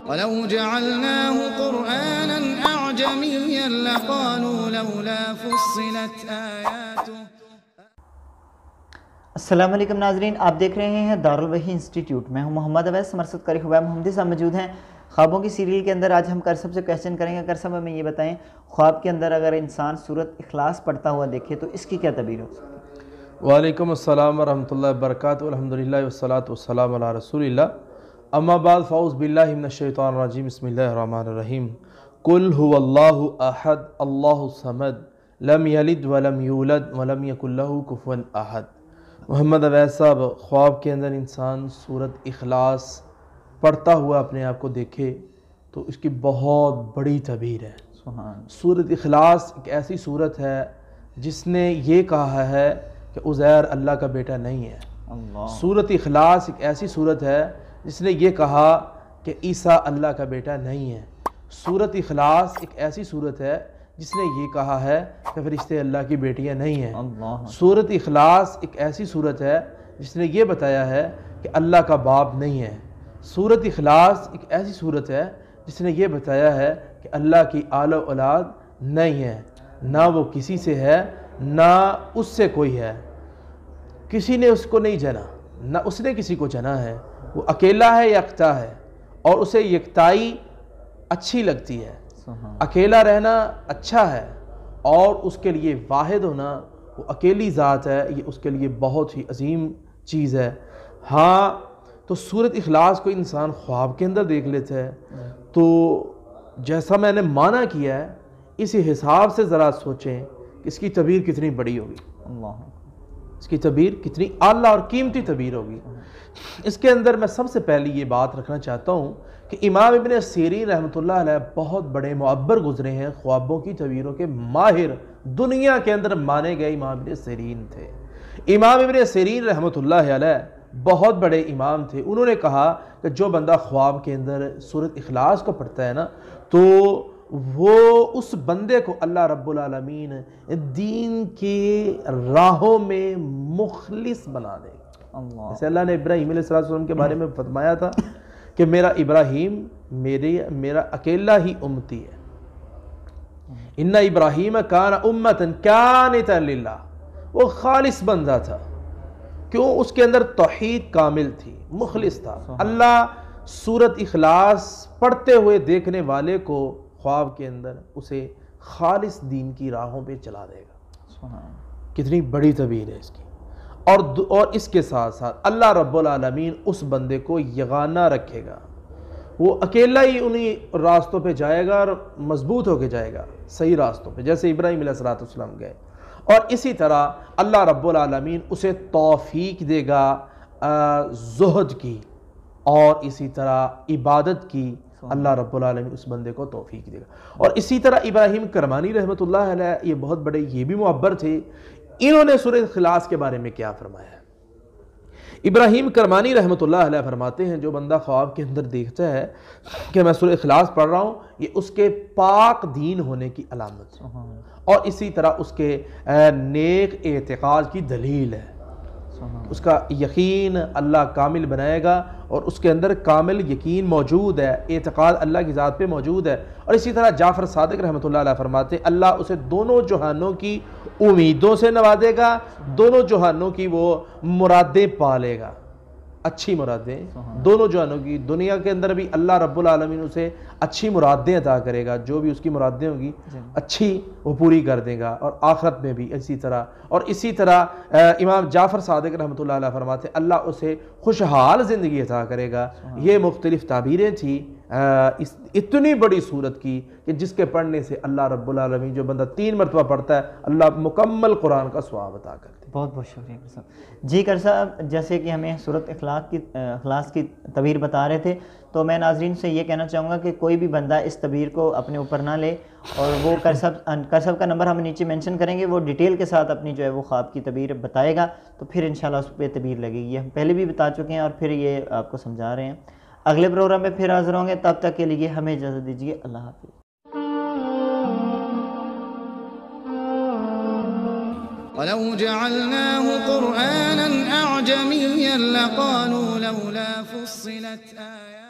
وَلَوْ جَعَلْنَاهُ قُرْآنًا أَعْجَمِيًّا لَقَالُوا لَوْلَا فُصِّلَتْ آيَاتُهُ۔ السلام علیکم ناظرین، آپ دیکھ رہے ہیں دارالوحی انسٹیٹیوٹ۔ میں ہوں محمد اویس، ہمارے ساتھ قاری خبیب محمدی صاحب موجود ہیں۔ خوابوں کی سیریل کے اندر آج ہم کرسب سے کویسچن کریں گے۔ کرسب ہمیں یہ بتائیں، خواب کے اندر اگر انسان سورۃ اخلاص پڑھتا ہوا دیکھے تو اس کی کیا تعبیر ہو سکتی ہے؟ وعلیکم السلام ورحمۃ اللہ وبرکاتہ۔ الحمدللہ والصلاۃ والسلام علی رسول اللہ، اما بعد، فاعوذ باللہ من الشیطان الرجیم، بسم اللہ الرحمن الرحیم۔ قل هو اللہ احد اللہ الصمد لم یلد ولم یولد ولم یکن لہ کفوا احد۔ محمد اویس صاحب، خواب کے اندر انسان سورۃ اخلاص پڑھتا ہوا اپنے آپ کو دیکھے تو اس کی بہت بڑی تعبیر ہے۔ سورۃ اخلاص ایک ایسی سورت ہے جس نے یہ کہا ہے کہ عزیر اللہ کا بیٹا نہیں ہے۔ سورۃ اخلاص ایک ایسی سورت ہے جس نے یہ کہا کہ عیسیٰ اللہ کا بیٹا نہیں ہے۔ سورۃ اخلاص ایک ایسی سورت ہے جس نے یہ کہا ہے کہ فرشتے اللہ کی بیٹیاں نہیں ہیں۔ سورۃ اخلاص ایک ایسی سورت ہے جس نے یہ بتایا ہے کہ اللہ کا باپ نہیں ہے۔ سورۃ اخلاص ایک ایسی سورت ہے جس نے یہ بتایا ہے کہ اللہ کی آل و اولاد نہیں ہے، نہ وہ کسی سے ہے نہ اس سے کوئی ہے، کسی نے اس کو نہیں جنا، نہ اس نے کسی کو جنا ہے، وہ اکیلا ہے، یکتا ہے، اور اسے یکتائی اچھی لگتی ہے۔ اکیلا رہنا اچھا ہے، اور اس کے لیے واحد ہونا، وہ اکیلی ذات ہے، یہ اس کے لیے بہت ہی عظیم چیز ہے۔ ہاں، تو سورۃ اخلاص کو انسان خواب کے اندر دیکھ لیتا ہے تو جیسا میں نے معنی کیا ہے اسی حساب سے ذرا سوچیں کہ اس کی تعبیر کتنی بڑی ہوگی، اس کی تعبیر کتنی اعلیٰ اور قیمتی تعبیر ہوگی۔ اس کے اندر میں سب سے پہلی یہ بات رکھنا چاہتا ہوں کہ امام ابن سیرین رحمۃ اللہ علیہ بہت بڑے معبر گزرے ہیں، خوابوں کی تعبیروں کے ماہر دنیا کے اندر مانے گئے امام ابن سیرین تھے۔ امام ابن سیرین رحمۃ اللہ علیہ بہت بڑے امام تھے۔ انہوں نے کہا کہ جو بندہ خواب کے اندر سورۃ اخلاص کو پڑھتا ہے نا تو وہ اس بندے کو اللہ رب العالمین دین کی راہوں میں مخلص بنا دے گا۔ جیسے اللہ نے ابراہیم علیہ السلام کے بارے میں فرمایا تھا کہ میرا ابراہیم میرا اکیلا ہی امتی ہے۔ ان ابراہیم کان امۃ قانتا للہ، وہ خالص بندہ تھا، کیوں؟ اس کے اندر توحید کامل تھی، مخلص تھا۔ اللہ سورۃ اخلاص پڑھتے ہوئے دیکھنے والے کو خواب کے اندر اسے خالص دین کی راہوں پہ چلا دے گا۔ کتنی بڑی تعبیر ہے اس کی۔ اور اس کے ساتھ ساتھ اللہ رب العالمین اس بندے کو یگانہ رکھے گا، وہ اکیلا ہی انہی راستوں پہ جائے گا اور مضبوط ہو کے جائے گا صحیح راستوں پہ، جیسے ابراہیم علیہ السلام گئے۔ اور اسی طرح اللہ رب العالمین اسے توفیق دے گا زہد کی، اور اسی طرح عبادت کی، اللہ رب العالمین اس بندے کو توفیق دے گا۔ اور اسی طرح ابراہیم کرمانی رحمۃ اللہ علیہ، یہ بہت بڑے، یہ بھی معبر تھے، انہوں نے سورۃ اخلاص کے بارے میں کیا فرمایا ہے؟ ابراہیم کرمانی رحمۃ اللہ علیہ فرماتے ہیں جو بندہ خواب کے اندر دیکھتا ہے کہ میں سورۃ اخلاص پڑھ رہا ہوں، یہ اس کے پاک دین ہونے کی علامت ہے، اور اسی طرح اس کے نیک اعتقاد کی دلیل ہے۔ اس کا یقین اللہ کامل بنائے گا، اور اس کے اندر کامل یقین موجود ہے، اعتقاد اللہ کی ذات پہ موجود ہے۔ اور اسی طرح جعفر صادق رحمۃ اللہ علیہ فرماتے ہیں اللہ اسے دونوں جہانوں کی امیدوں سے نوازے گا، دونوں جہانوں کی وہ مرادیں پالے گا، اچھی مرادیں دونوں جہانوں کی۔ دنیا کے اندر بھی اللہ رب العالمین اسے اچھی مرادیں عطا کرے گا، جو بھی اس کی مرادیں ہوں گی اچھی وہ پوری کر دے گا، اور آخرت میں بھی اسی طرح۔ اور اسی طرح امام جعفر صادق رحمۃ اللہ علیہ فرماتے ہیں اللہ اسے خوشحال زندگی عطا کرے گا۔ یہ مختلف تعبیریں تھیں اتنی بڑی صورت کی کہ جس کے پڑھنے سے اللہ رب العالمین، جو بندہ 3 مرتبہ پڑھتا ہے، اللہ مکمل قرآن کا ثواب عطا کرتے ہیں۔ بہت بہت شکریہ صاحب جی۔ کر صاحب، جیسے کہ ہمیں سورۃ اخلاص کی تعبیر بتا رہے تھے، تو میں ناظرین سے یہ کہنا چاہوں گا کہ کوئی بھی بندہ اس تعبیر کو اپنے اوپر نہ لے، اور وہ کر صاحب کا نمبر ہم نیچے مینشن کریں گے، وہ ڈیٹیل کے ساتھ اپنی جو ہے وہ خواب کی تعبیر بتائے گا، تو پھر انشاءاللہ اس پہ تعبیر لگے گی۔ یہ ہم پہلے بھی بتا چکے ہیں اور پھر یہ آپ کو سمجھا رہے ہیں۔ اگلے پروگرام میں پھر حاضر ہوں گے، تب تک کے لیے ہمیں اجازت دیجیے، اللہ حافظ۔ وَلَوْ جَعَلْنَاهُ قُرْآنًا أَعْجَمِيًّا لَقَالُوا لَوْلَا فُصِّلَتْ آيَاتُهُ